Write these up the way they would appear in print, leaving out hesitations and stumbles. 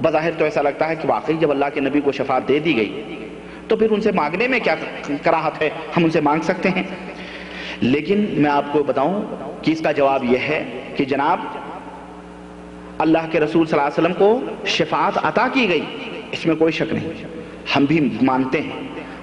بظاہر تو ایسا لگتا ہے کہ واقعی جب اللہ کے نبی کو شفاعت دے دی گئی تو پھر ان سے مانگنے میں کیا کراہت ہے، ہم ان سے مانگ سکتے ہیں۔ لیکن میں آپ کو بتاؤں کہ اس کا جواب یہ ہے کہ جناب اللہ کے رسول صلی اللہ علیہ وسلم کو شفاعت عطا کی گئی، اس میں کوئی شک نہیں، ہم بھی مانتے ہیں،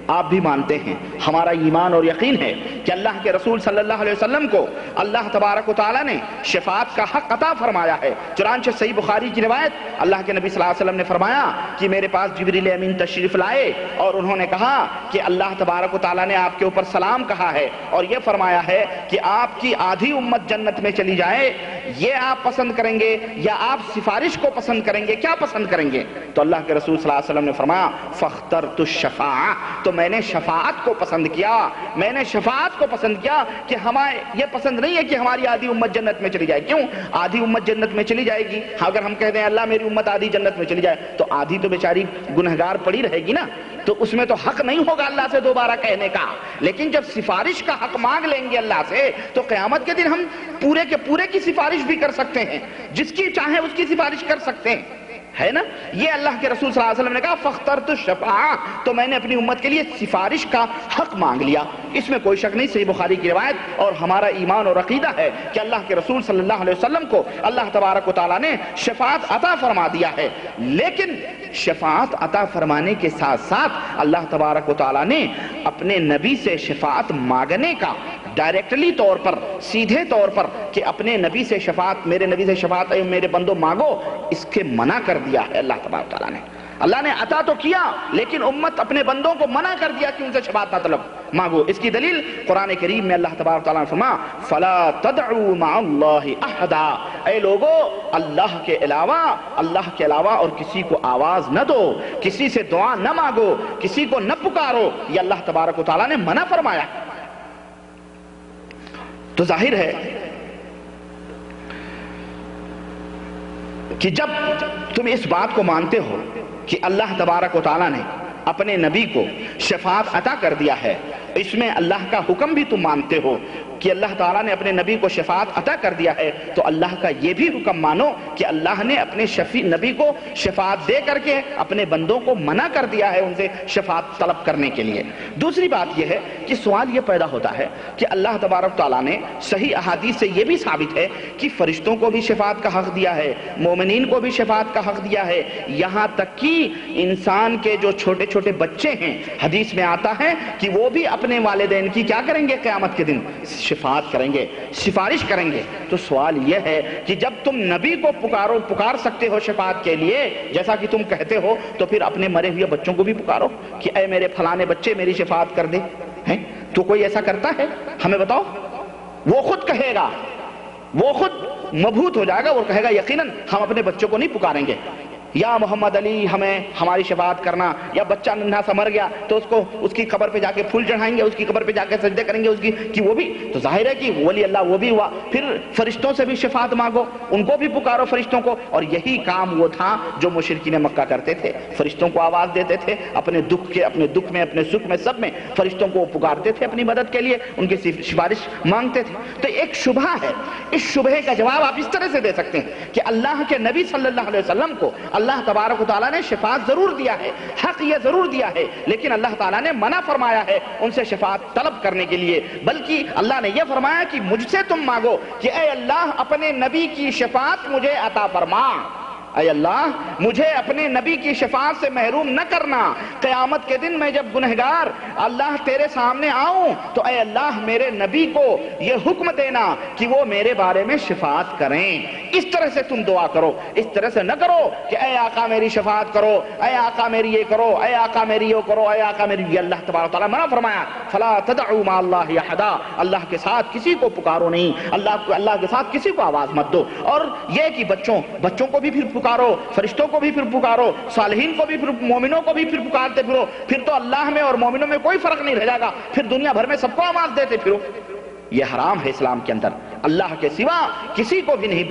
آپ بھی مانتے ہیں، ہمارا ایمان اور یقین ہے کہ اللہ کے رسول صلی اللہ علیہ وسلم کو اللہ تبارک و تعالیٰ نے شفاعت کا حق عطا فرمایا ہے۔ چنانچہ صحیح بخاری کی روایت، اللہ کے نبی صلی اللہ علیہ وسلم نے فرمایا کہ میرے پاس جبریل امین تشریف لائے اور انہوں نے کہا کہ اللہ تبارک و تعالیٰ نے آپ کے اوپر سلام کہا ہے اور یہ فرمایا ہے کہ آپ کی آدھی امت جنت میں چلی جائے، یہ آپ پسند کریں گے یا آپ سفارش کو پسند کریں گے، کیا پسند کریں گے؟ تو اللہ کے رسول صلی اللہ علیہ وسلم نے فرمایا فاخترت الشفاعہ، تو میں نے شفاعت کو پسند کیا، میں نے شفاعت کو پسند کیا کہ ہمیں یہ پسند نہیں ہے کہ ہماری آدھی امت جنت میں چلی جائے۔ کیوں آدھی امت جنت میں چلی جائے گی؟ اگر ہم کہتے ہیں اللہ میری امت آدھی جنت میں چلی جائے تو آدھی تو بیچاری گنہگار پڑی رہے گی نا، تو اس میں تو حق نہیں ہوگا اللہ سے دوبارہ کہنے کا۔ لیکن جب سفارش کا حق مانگ لیں گے اللہ سے تو قیامت کے دن ہم پورے کے پورے کی سفارش بھی کر سکتے ہیں، جس کی چاہے اس کی سفارش کر سکتے ہیں، ہے نا؟ یہ اللہ کے رسول صلی اللہ علیہ وسلم نے کہا فاخترت الشفاعہ، تو میں نے اپنی امت کے لیے سفارش کا حق مانگ لیا، اس میں کوئی شک نہیں۔ صحیح بخاری کی روایت اور ہمارا ایمان اور عقیدہ ہے کہ اللہ کے رسول صلی اللہ علیہ وسلم کو اللہ تبارک و تعالیٰ نے شفاعت عطا فرما دیا ہے، لیکن شفاعت عطا فرمانے کے ساتھ ساتھ اللہ تبارک و تعالیٰ نے اپنے نبی سے شفاعت مانگنے کا ڈائریکٹلی طور پر، سیدھے طور پر کہ اپنے نبی سے شفاعت، میرے نبی سے شفاعت اے میرے بندو مانگو، اس کے منع کر دیا ہے اللہ تبارک و تعالیٰ نے۔ اللہ نے عطا تو کیا لیکن امت اپنے بندوں کو منع کر دیا کہ ان سے شفاعت نہ طلب مانگو۔ اس کی دلیل قرآن کریم میں اللہ تبارک و تعالیٰ نے فرمایا فَلَا تَدْعُوا مَعَ اللَّهِ أَحَدًا، اے لوگو اللہ کے علاوہ اور کسی کو آواز نہ دو، کسی سے دعا نہ مانگو، کسی کو نہ پکارو، یہ اللہ تبارک و تعالیٰ نے منع فرمایا۔ تو ظاہر ہے کہ جب تم اس بات کو مانتے ہو کہ اللہ تبارک و تعالیٰ نے اپنے نبی کو شفاعت عطا کر دیا ہے، اس میں اللہ کا حکم بھی تم مانتے ہو کہ اللہ تعالیٰ نے اپنے نبی کو شفاعت عطا کر دیا ہے، تو اللہ کا یہ بھی حکم مانو کہ اللہ نے اپنے نبی کو شفاعت دے کر کے اپنے بندوں کو منع کر دیا ہے ان سے شفاعت طلب کرنے کے لیے۔ دوسری بات یہ ہے کہ سوال یہ پیدا ہوتا ہے کہ اللہ تبارک تعالیٰ نے صحیح احادیث سے یہ بھی ثابت ہے کہ فرشتوں کو بھی شفاعت کا حق دیا ہے، مومنین کو بھی شفاعت کا حق دیا ہے، یہاں تک کہ انسان کے جو چھوٹے چھوٹے بچے ہیں، حدیث میں آتا ہے کہ وہ بھی اپنے والدین کی کیا کریں گے؟ قیامت کے دن شفاعت کریں گے، سفارش کریں گے۔ تو سوال یہ ہے کہ جب تم نبی کو پکار سکتے ہو شفاعت کے لیے جیسا کہ تم کہتے ہو، تو پھر اپنے مرے ہوئے بچوں کو بھی پکارو کہ اے میرے فلانے بچے میری شفاعت کر دے۔ تو کوئی ایسا کرتا ہے؟ ہمیں بتاؤ۔ وہ خود کہے گا، وہ خود مبہوت ہو جائے گا، وہ کہے گا یقیناً ہم اپنے بچوں کو نہیں پکاریں گے، یا محمد علی ہمیں ہماری شفاعت کرنا، یا بچہ ننھا سا مر گیا تو اس کی قبر پہ جا کے پھول چڑھائیں گے، اس کی قبر پہ جا کے سجدے کریں گے اس کی کہ وہ بھی تو ظاہر ہے کہ ولی اللہ وہ بھی ہوا۔ پھر فرشتوں سے بھی شفاعت مانگو، ان کو بھی پکارو فرشتوں کو، اور یہی کام وہ تھا جو مشرکین مکہ کرتے تھے، فرشتوں کو آواز دیتے تھے اپنے دکھ میں، اپنے سکھ میں، سب میں فرشتوں کو پکارتے تھے اپنی مدد کے لیے، ان کی سفارش مانگتے تھے۔ تو ایک شبہ ہے، اس شبہے کا جواب آپ اس طرح سے دے سکتے ہیں کہ اللہ کے نبی صلی اللہ علیہ وسلم کو اللہ تبارک و تعالیٰ نے شفاعت ضرور دیا ہے، حق یہ ضرور دیا ہے، لیکن اللہ تعالیٰ نے منع فرمایا ہے ان سے شفاعت طلب کرنے کے لیے، بلکہ اللہ نے یہ فرمایا کہ مجھ سے تم مانگو کہ اے اللہ اپنے نبی کی شفاعت مجھے عطا فرما، اے اللہ مجھے اپنے نبی کی شفاعت سے محروم نہ کرنا، قیامت کے دن میں جب گنہگار اللہ تیرے سامنے آؤں تو اے اللہ میرے نبی کو یہ حکم دینا کہ وہ میرے بارے میں شفاعت کریں۔ اس طرح سے تم دعا کرو، اس طرح سے نہ کرو کہ اے آقا میری شفاعت کرو، اے آقا میری یہ کرو، اے آقا میری یہ کرو، اے آقا میری یہ۔ اللہ تبارک تعالیٰ منع فرمایا فلا تدعوا مع اللہ احدا، اللہ کے ساتھ کسی کو پکارو نہیں، اللہ کے ساتھ کسی کو آواز مت دو۔ اور یہ کہ بچوں کو بھی پھر پکارو، فرشتوں کو بھی پھر پکارو، صالحین کو بھی پھر، مومنوں کو بھی پھر پکارتے پھرو، پھر تو اللہ میں اور مومنوں میں کوئی فرق نہیں رہ جائے گا، پھر دنیا بھر میں سب کو آواز دیتے پھرو۔ یہ حرام ہے اسلام کے اندر۔ اللہ کے سوا کسی کو بھی نہیں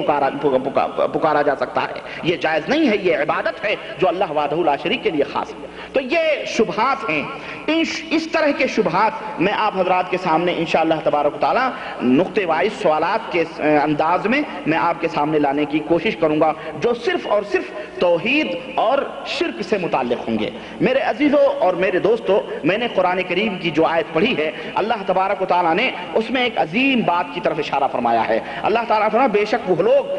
پکارا جا سکتا ہے، یہ جائز نہیں ہے، یہ عبادت ہے جو اللہ وحدہ لا شریک کے لیے خاص ہے۔ تو یہ شبہات ہیں، اس طرح کے شبہات میں آپ حضرات کے سامنے انشاءاللہ تبارک و تعالی نقطے وائز سوالات کے انداز میں آپ کے سامنے لانے کی کوشش کروں گا، جو صرف اور صرف توحید اور شرک سے متعلق ہوں گے۔ میرے عزیزوں اور میرے دوستوں، میں نے قرآن کریم کی جو آیت پڑھی ہے، اللہ تبارک و تعالیٰ نے اس میں ایک عظیم بات کی طرف اشارہ فرمایا ہے۔ اللہ تعالیٰ فرمایا بے شک وہ لوگ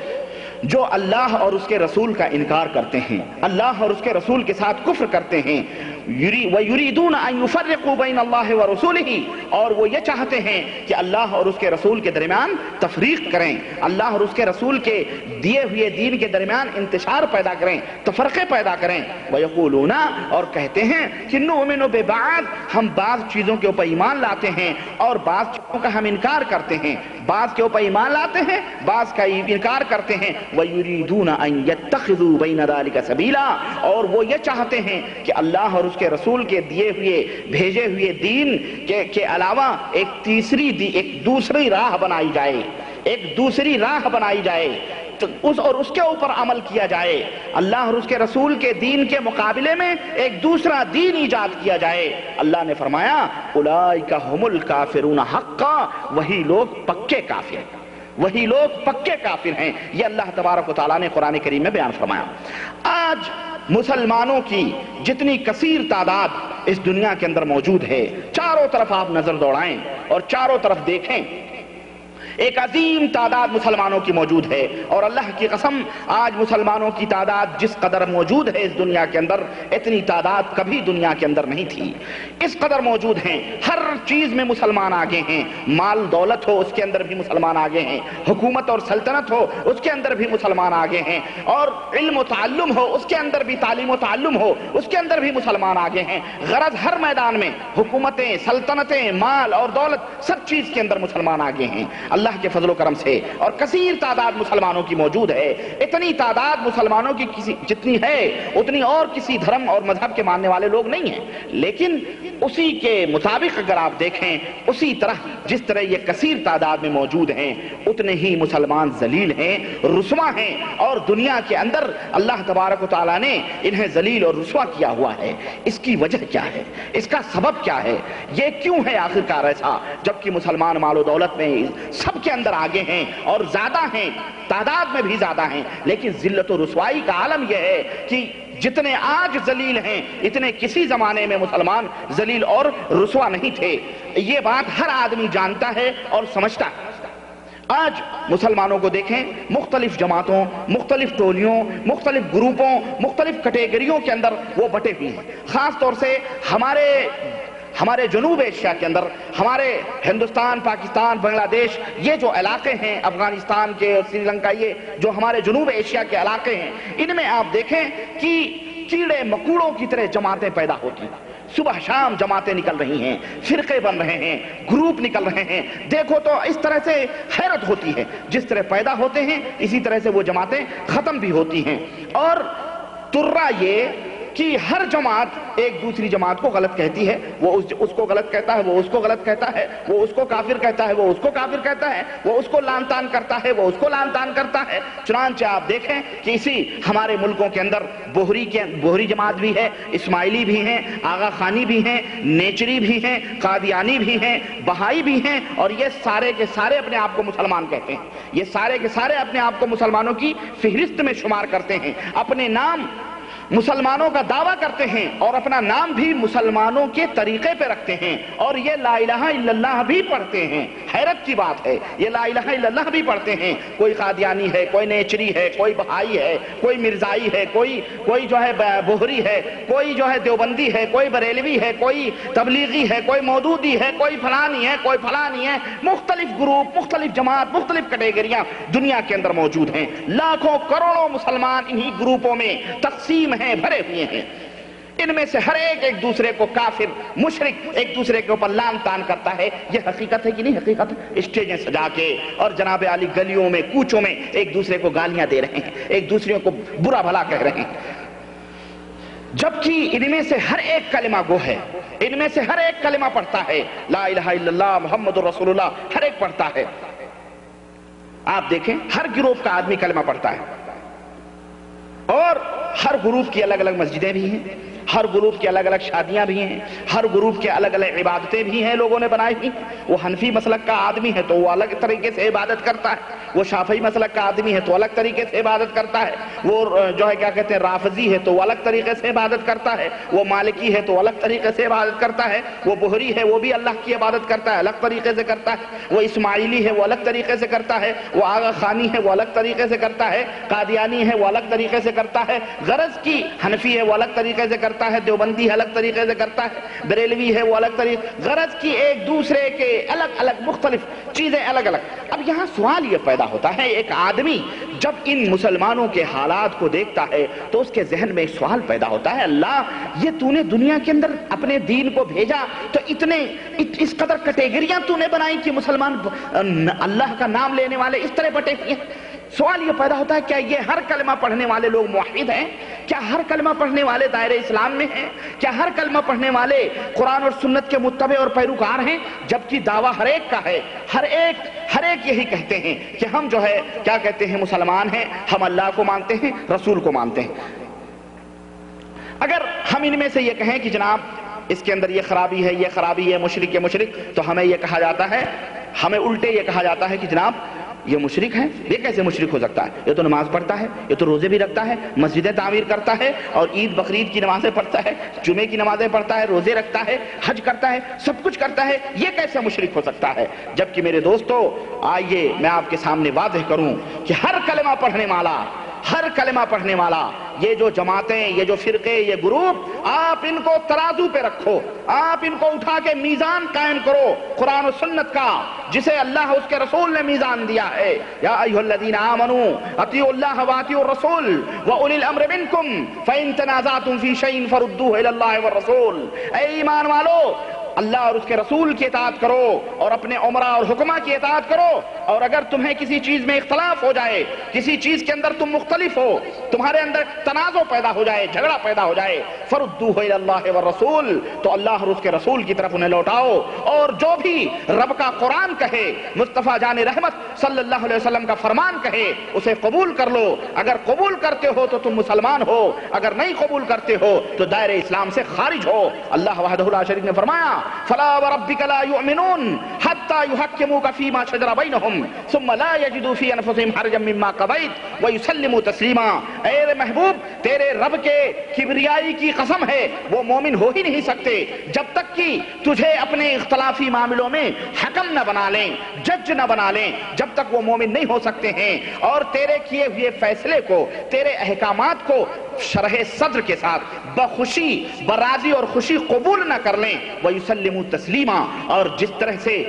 جو اللہ اور اس کے رسول کا انکار کرتے ہیں، اللہ اور اس کے رسول کے ساتھ کفر کرتے ہیں، وَيُرِيدُونَ أَن يُفَرِّقُوا بَيْنَ اللَّهِ وَرُسُولِهِ، اور وہ یہ چاہتے ہیں کہ اللہ اور اس کے رسول کے درمیان تفریق کریں، اللہ اور اس کے رسول کے دیے ہوئے دین کے درمیان انتشار پیدا کریں، تفرقے پیدا کریں، وَيَقُولُونَ، اور کہتے ہیں کہ نُؤْمِنُ بِبَعْضٍ، ہم بعض چیزوں کے اوپر ایمان لاتے ہیں اور بعض چیزوں کا ہم انکار کرتے ہیں، بعض کے اوپر ایمان لاتے ہیں، بعض کا انکار کرتے ہیں، وَيُرِيدُونَ أَن يَتَّخِذُوا بَيْنَ ذَلِكَ سَبِيلًا، اور وہ یہ چاہتے ہیں کہ اللہ اور اس کے رسول کے دیے ہوئے بھیجے ہوئے دین کے علاوہ ایک دوسری راہ بنائی جائے، ایک دوسری راہ بنائی جائے اور اس کے اوپر عمل کیا جائے، اللہ اور اس کے رسول کے دین کے مقابلے میں ایک دوسرا دین ایجاد کیا جائے۔ اللہ نے فرمایا اولئک ھم الکافرون حقا، وہی لوگ پکے کافر ہیں، وہی لوگ پکے کافر ہیں۔ یہ اللہ تبارک و تعالیٰ نے قرآن کریم میں بیان فرمایا۔ آج مسلمانوں کی جتنی کثیر تعداد اس دنیا کے اندر موجود ہے، چاروں طرف آپ نظر دوڑائیں اور چاروں طرف دیکھیں، ایک عظیم تعداد مسلمانوں کی موجود ہے، اور اللہ کی قسم آج مسلمانوں کی تعداد جس قدر موجود ہے اس دنیا کے اندر، اتنی تعداد کبھی دنیا کے اندر نہیں تھی، اس قدر موجود ہیں۔ ہر چیز میں مسلمان آگے ہیں، مال دولت ہو اس کے اندر بھی مسلمان آگے ہیں، حکومت اور سلطنت ہو اس کے اندر بھی مسلمان آگے ہیں، اور علم و تعلم ہو اس کے اندر بھی، تعلیم و تعلم ہو اس کے اندر بھی مسلمان آگے ہیں۔ غرض ہر میدان میں حکومتیں، سلطنتیں، مال اور دولت، سب چیز کے اندر مسلمان آگے ہیں اللہ کے فضل و کرم سے، اور کثیر تعداد مسلمانوں کی موجود ہے۔ اتنی تعداد مسلمانوں کی جتنی ہے اتنی اور کسی دھرم اور مذہب کے ماننے والے لوگ نہیں ہیں، لیکن اسی کے مطابق اگر آپ دیکھیں، اسی طرح جس طرح یہ کثیر تعداد میں موجود ہیں، اتنے ہی مسلمان ذلیل ہیں، رسوا ہیں، اور دنیا کے اندر اللہ تبارک و تعالیٰ نے انہیں ذلیل اور رسوا کیا ہوا ہے۔ اس کی وجہ کیا ہے؟ اس کا سبب کیا ہے؟ یہ کیوں ہے آخرکار ایسا، جبکہ مسلمان مال و دولت میں سب کے اندر آگے ہیں اور زیادہ ہیں، تعداد میں بھی زیادہ ہیں، لیکن ذلت و رسوائی کا عالم یہ ہے کہ جتنے آج ذلیل ہیں اتنے کسی زمانے میں مسلمان ذلیل اور رسوا نہیں تھے۔ یہ بات ہر آدمی جانتا ہے اور سمجھتا ہے۔ آج مسلمانوں کو دیکھیں، مختلف جماعتوں، مختلف ٹولیوں، مختلف گروپوں، مختلف کیٹیگریوں کے اندر وہ بٹے ہوئے ہیں۔ خاص طور سے ہمارے جنوب ایشیا کے اندر، ہمارے ہندوستان، پاکستان، بنگلہ دیش، یہ جو علاقے ہیں، افغانستان کے، سری لنکا، یہ جو ہمارے جنوب ایشیا کے علاقے ہیں، ان میں آپ دیکھیں کہ کیڑے مکوڑوں کی طرح جماعتیں پیدا ہوتی ہیں، صبح شام جماعتیں نکل رہی ہیں، فرقے بن رہے ہیں، گروپ نکل رہے ہیں۔ دیکھو تو اس طرح سے حیرت ہوتی ہے، جس طرح پیدا ہوتے ہیں اسی طرح سے وہ جماعتیں ختم بھی ہوتی ہیں۔ اور ترا یہ کہ ہر جماعت ایک دوسری جماعت کو غلط کہتی ہے، وہ اس کو غلط کہتا ہے، وہ اس کو غلط کہتا ہے، وہ اس کو کافر کہتا ہے، وہ اس کو کافر کہتا ہے، وہ اس کو لعن طعن کرتا ہے، وہ اس کو لعن طعن کرتا ہے۔ چنانچہ آپ دیکھیں کہ اسی ہمارے ملکوں کے اندر بوہری جماعت بھی ہے، اسماعیلی بھی ہیں، آغا خانی بھی ہیں، نیچری بھی ہیں، قادیانی بھی ہیں، بہائی بھی ہیں، اور یہ سارے کے سارے اپنے آپ کو مسلمان کہتے ہیں، یہ سارے کے سارے اپنے آپ کو مسلمانوں کی فہرست میں شمار کرتے ہیں، اپنے نام مسلمانوں کا دعویٰ کرتے ہیں اور اپنا نام بھی مسلمانوں کے طریقے پہ رکھتے ہیں، اور یہ لا الہ الا اللہ بھی پڑھتے ہیں۔ حیرت کی بات ہے، یہ لا الہ الا اللہ بھی پڑھتے ہیں۔ کوئی قادیانی ہے، کوئی نیچری ہے، کوئی بہائی ہے، کوئی مرزائی ہے، کوئی جو ہے بوہری ہے، کوئی جو ہے دیوبندی ہے، کوئی بریلوی ہے، کوئی تبلیغی ہے، کوئی مودودی ہے، کوئی فلانی ہے، کوئی فلانی ہے۔ مختلف گروپ، مختلف جماعت، مختلف کیٹیگریاں دنیا کے اندر موجود ہیں۔ لاکھوں کروڑوں مسلمان انہی گروپوں میں تقسیم ہیں، بھرے ہوئے ہیں۔ ان میں سے ہر ایک دوسرے کو کافر، مشرک، ایک دوسرے کے اوپر لعن طعن کرتا ہے۔ یہ حقیقت ہے کہ نہیں حقیقت؟ اسٹیجیں سجا کے اور جناب علی گلیوں میں، کوچوں میں ایک دوسرے کو گالیاں دے رہے ہیں، ایک دوسرے کو برا بھلا کہہ رہے ہیں، جبکہ ان میں سے ہر ایک کلمہ گو ہے، ان میں سے ہر ایک کلمہ پڑھتا ہے، لا الہ الا اللہ محمد رسول اللہ ہر ایک پڑھتا ہے۔ آپ دیکھیں ہر گروپ کا آدمی کلمہ پڑھتا ہے، اور ہر گروپ کی الگ الگ مسجدیں بھی ہیں، ہر گروپ کی الگ الگ شادیاں بھی ہیں، ہر گروپ کے الگ الگ عبادتیں بھی ہیں لوگوں نے بنائی ہوئی۔ وہ حنفی مسلک کا آدمی ہے تو وہ الگ طریقے سے عبادت کرتا ہے، وہ شافعی مسلک کا آدمی ہے تو الگ طریقے سے عبادت کرتا ہے، وہ جو ہے کیا کہتے ہیں رافضی ہے تو وہ الگ طریقے سے عبادت کرتا ہے، وہ مالکی ہے تو الگ طریقے سے عبادت کرتا ہے، وہ بہری ہے وہ بھی اللہ کی عبادت کرتا ہے الگ طریقے سے کرتا ہے، وہ اسماعیلی ہے وہ الگ طریقے سے کرتا ہے، وہ آغا خانی ہے وہ الگ طریقے سے کرتا ہے، قادیانی ہے وہ الگ طریقے سے کرتا ہے، غرض کی حنفی ہے وہ الگ طریقے سے کرتا ہے، دیوبندی ہے الگ طریقے سے کرتا ہے، بریلوی ہے وہ الگ طریقے، غرض کی ایک دوسرے کے الگ الگ مختلف چیزیں الگ الگ۔ اب یہاں سوال یہ پیدا ہوتا ہے، ایک آدمی جب ان مسلمانوں کے حالات کو دیکھتا ہے تو اس کے ذہن میں ایک سوال پیدا ہوتا ہے، اللہ یہ تو نے دنیا کے اندر اپنے دین کو بھیجا تو اس قدر کیٹیگریاں تو نے بنائی کہ مسلمان اللہ کا نام لینے والے اس طرح بٹے ہوئے ہیں۔ سوال یہ پیدا ہوتا ہے کیا یہ ہر کلمہ پڑھنے والے لوگ موحد ہیں؟ کیا ہر کلمہ پڑھنے والے دائرہ اسلام میں ہیں؟ کیا ہر کلمہ پڑھنے والے قرآن اور سنت کے متبع اور پیروکار ہیں؟ جبکہ دعویٰ ہر ایک کا ہے، ہر ایک یہی کہتے ہیں کہ ہم جو ہے کیا کہتے ہیں مسلمان ہیں، ہم اللہ کو مانتے ہیں، رسول کو مانتے ہیں۔ اگر ہم ان میں سے یہ کہیں کہ جناب اس کے اندر یہ خرابی ہے، یہ خرابی ہے، مشرک ہے مشرک، تو ہمیں یہ کہا جاتا ہے، ہمیں الٹے یہ کہا جاتا ہے کہ جناب یہ مشرک ہے۔ یہ کیسے مشرک ہو سکتا ہے؟ یہ تو نماز پڑھتا ہے، یہ تو روزے بھی رکھتا ہے، مسجدیں تعمیر کرتا ہے اور عید بقرعید کی نمازیں پڑھتا ہے، جمعے کی نمازیں پڑھتا ہے، روزے رکھتا ہے، حج کرتا ہے، سب کچھ کرتا ہے، یہ کیسے مشرک ہو سکتا ہے؟ جبکہ میرے دوستو آئیے میں آپ کے سامنے واضح کروں کہ ہر کلمہ پڑھنے والا یہ جو جماعتیں، یہ جو فرقے، یہ گروپ، آپ ان کو ترازو پہ رکھو، آپ ان کو اٹھا کے میزان قائم کرو قرآن و سنت کا، جسے اللہ اس کے رسول نے میزان دیا ہے۔ یا ایھا الذین آمنوا اطیعوا اللہ واطیعوا الرسول واولی الامر منکم فان تنازعتم فی شیء فردوہ الی اللہ والرسول۔ اے ایمان والو، اللہ اور اس کے رسول کی اطاعت کرو اور اپنے امراء اور حکماء کی اطاعت کرو، اور اگر تمہیں کسی چیز میں اختلاف ہو جائے، کسی چیز کے اندر تم مختلف ہو، تمہارے اندر تنازع پیدا ہو جائے، جھگڑا پیدا ہو جائے، فردوہ الی اللہ والرسول، تو اللہ اور اس کے رسول کی طرف انہیں لوٹاؤ، اور جو بھی رب کا قرآن کہے، مصطفیٰ جان رحمت صلی اللہ علیہ وسلم کا فرمان کہے، اسے قبول کر لو۔ اگر قبول کرتے ہو تو تم مسلمان ہو، اگر نہیں قبول کرتے ہو تو دائرہ اسلام سے خارج ہو۔ اللہ وحدہ لا شریک نے فرمایا فلا وربک لا یؤمنون حتی یحکموک فیما شجر بینہم ثم لا یجدوا فی انفسہم حرجا مما قضیت ویسلموا تسلیما۔ اے محبوب، تیرے رب کے کبریائی کی قسم ہے، وہ مومن ہو ہی نہیں سکتے جب تک کہ تجھے اپنے اختلافی معاملوں میں حکم نہ بنا لیں، جج نہ بنا لیں، جب تک وہ مومن نہیں ہو سکتے ہیں، اور تیرے کیے ہوئے فیصلے کو، تیرے احکامات کو شرح صدر کے ساتھ بخوشی، براضی اور خوشی قبول نہ کر لیں، وَيُسَلِّمُوا تسلیما، اور جس طرح سے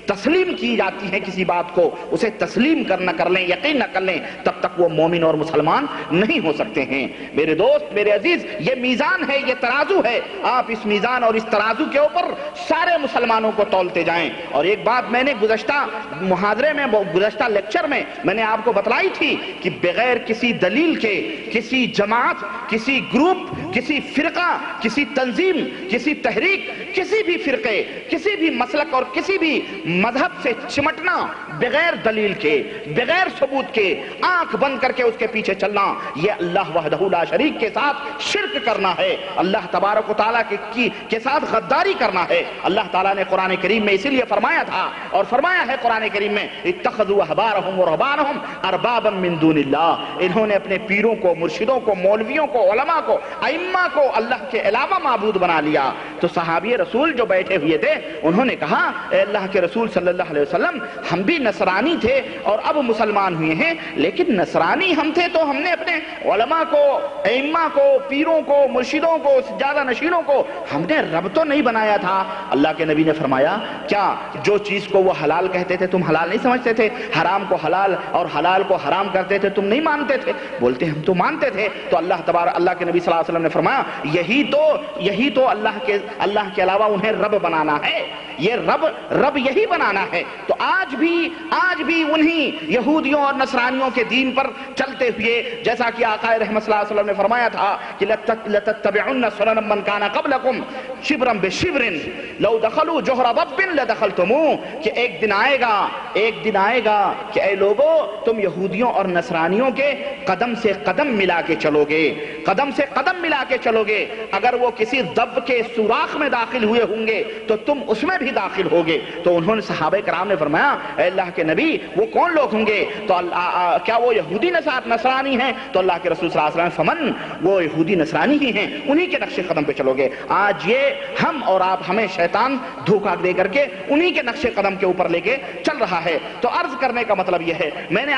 تسلیم کی جاتی ہے کسی بات کو، اسے تسلیم کر لیں، یقین نہ کر لیں، تب تک وہ مومن اور مسلمان نہیں ہو سکتے ہیں۔ میرے دوست، میرے عزیز، یہ میزان ہے، یہ ترازو ہے، آپ اس میزان اور اس ترازو کے اوپر سارے مسلمانوں کو تولتے جائیں۔ اور ایک بات میں نے گزشتہ محاضرے میں، گزشتہ لیکچر میں میں نے آپ کو بتلائی تھی کہ بغیر کسی دلیل کے کسی جماعت، کسی گروپ، کسی فرقہ، کسی تنظیم، کسی تحریک، کسی بھی فرقے، کسی بھی مسلک اور کسی بھی مذہب سے چمٹنا بغیر دلیل کے، بغیر ثبوت کے، آنکھ بند کر کے اس کے پیچھے چلنا، یہ اللہ وحدہ لا شریک کے ساتھ شرک کرنا ہے، اللہ تبارک و تعالیٰ کے ساتھ غداری کرنا ہے۔ اللہ تعالیٰ نے قرآن کریم میں اسی لیے فرمایا تھا، اور فرمایا ہے قرآن کریم میں اتخذوا احبارهم ورهبانهم اربابا من دون اللہ، انہوں نے اپنے پیروں کو، مرشدوں کو، مولویوں کو، علماء کو، ائمہ کو اللہ کے علاوہ معبود بنا لیا۔ تو صحابی رسول جو بیٹھے ہوئے تھے انہوں نے کہا اے اللہ کے رسول صلی اللہ علیہ وسلم، ہم بھی نصرانی تھے اور اب مسلمان ہوئے ہیں، لیکن نصرانی ہم تھے تو ہم نے اپنے علماء کو، ائمہ کو، پیروں کو، مرشدوں کو، سجادہ نشینوں کو ہم نے رب تو نہیں بنایا تھا۔ اللہ کے نبی نے فرمایا کیا جو چیز کو وہ حلال کہتے تھے تم حلال نہیں سمجھتے تھے؟ حرام کو حلال اور حلال کو حرام کرتے تھے تم نہیں مانتے تھے؟ بولتے ہم تو مانتے تھے۔ تو اللہ کے نبی صلی اللہ علیہ وسلم نے فرمایا یہی تو اللہ کے علاوہ انہیں رب بنانا ہے، یہ رب یہی بنانا ہے۔ تو آج بھی انہی یہودیوں اور نصرانیوں کے دین پر چلتے ہوئے، جیسا کہ آقا رحمت صلی اللہ علیہ وسلم نے فرمایا تھا کہ لَتَتَّبِعُنَّ سُنَنَ مَنْ كَانَ قَبْلَكُمْ شِبْرًا بِشِبْرٍ لَوْ دَخَلُوا جُحْرَ ضَبٍّ لَدَخَلْتُمُوهُ، کہ ایک دن آئے گا کہ اے لوگو تم یہودیوں اور نصرانیوں کے قدم سے قدم ملا کے چلو گے، قدم سے قدم ملا کے چلو گے، اگر وہ کسی ضب کے سوراخ میں داخل ہوئے ہوں گے تو تم اس میں بھی داخل ہوگے۔ تو انہوں نے صحابہ کرام نے فرمایا اے اللہ کے نبی وہ کون لوگ ہوں گے؟ تو کیا وہ یہودی نصرانی ہیں؟ تو اللہ کے رسول صلی اللہ علیہ وسلم فمن، وہ یہودی نصرانی ہی ہیں، انہی کے نقش قدم پہ چلو گے۔ آج یہ ہم اور آپ ہمیں شیطان دھوکہ دے کر کے انہی کے نقش قدم کے اوپر لے کے چل رہا ہے۔ تو عرض کرنے کا مطلب یہ ہے، میں نے